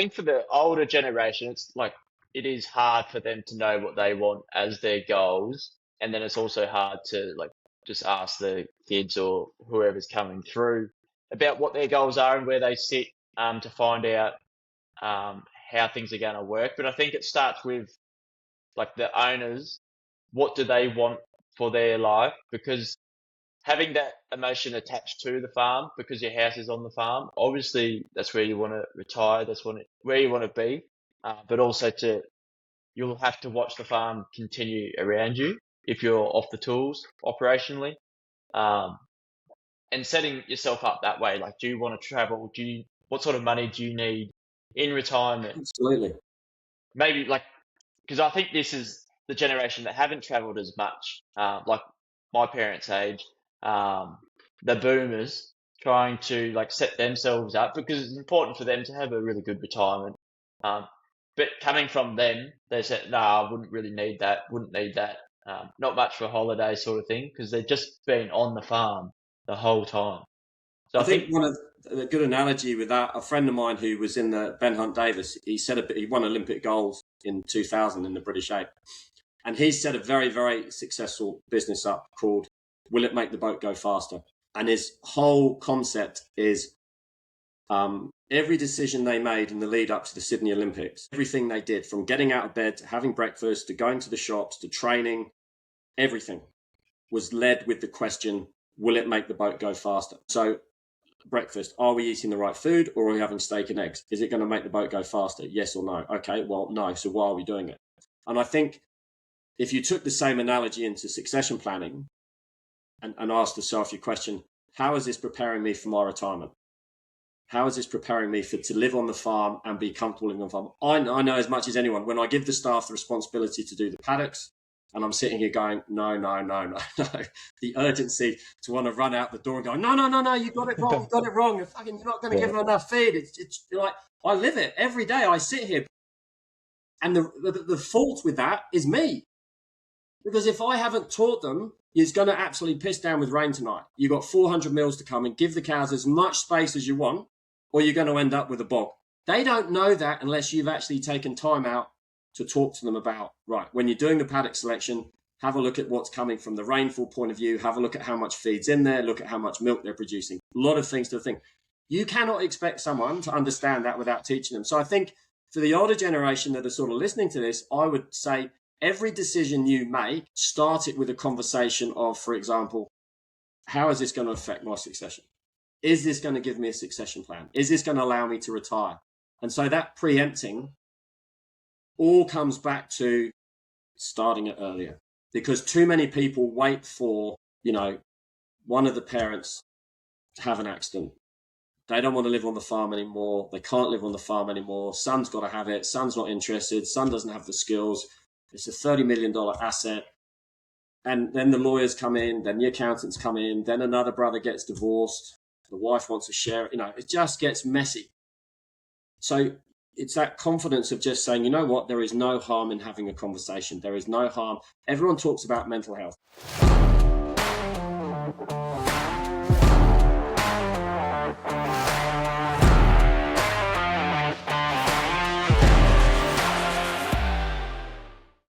think for the older generation, it's like it is hard for them to know what they want as their goals, and then it's also hard to like just ask the kids or whoever's coming through about what their goals are and where they sit to find out how things are going to work. But I think it starts with like the owners. What do they want for their life? Because having that emotion attached to the farm because your house is on the farm, obviously that's where you want to retire, where you want to be, but also you'll have to watch the farm continue around you if you're off the tools operationally, um, and setting yourself up that way. Like, do you want to travel? What sort of money do you need in retirement? Absolutely. Maybe like, because I think this is the generation that haven't traveled as much, like my parents' age, um, the boomers trying to like set themselves up because it's important for them to have a really good retirement. Um, but coming from them, they said, "No, I wouldn't really need that. Wouldn't need that. Not much for a holiday sort of thing," because they've just been on the farm the whole time. So I I think think, one of a good analogy with that, a friend of mine who was in the Ben Hunt Davis, he said he won Olympic gold in 2000 in the British 8. And he set a very, very successful business up called Will It Make the Boat Go Faster? And his whole concept is every decision they made in the lead up to the Sydney Olympics, everything they did from getting out of bed to having breakfast to going to the shops to training, everything was led with the question, will it make the boat go faster? So breakfast, are we eating the right food or are we having steak and eggs? Is it going to make the boat go faster? Yes or no? Okay, well, no. So why are we doing it? And I think if you took the same analogy into succession planning and asked yourself your question, how is this preparing me for my retirement? How is this preparing me to live on the farm and be comfortable living on the farm? I know as much as anyone, when I give the staff the responsibility to do the paddocks, and I'm sitting here going, no. The urgency to want to run out the door and go, no, you got it wrong. You're not going to give them enough feed. It's like, I live it every day. I sit here. And the fault with that is me. Because if I haven't taught them, it's going to absolutely piss down with rain tonight. You've got 400 mils to come and give the cows as much space as you want, or you're going to end up with a bog. They don't know that unless you've actually taken time out to talk to them about, right, when you're doing the paddock selection, have a look at what's coming from the rainfall point of view, have a look at how much feed's in there, look at how much milk they're producing. A lot of things to think. You cannot expect someone to understand that without teaching them. So I think for the older generation that are sort of listening to this, I would say every decision you make, start it with a conversation of, for example, how is this going to affect my succession? Is this going to give me a succession plan? Is this going to allow me to retire? And so that preempting all comes back to starting it earlier, because too many people wait for, one of the parents to have an accident. They don't want to live on the farm anymore. They can't live on the farm anymore. Son's got to have it. Son's not interested. Son doesn't have the skills. It's a $30 million asset. And then the lawyers come in, then the accountants come in, then another brother gets divorced. The wife wants to share it. It just gets messy. So it's that confidence of just saying, you know what, there is no harm in having a conversation. There is no harm. Everyone talks about mental health.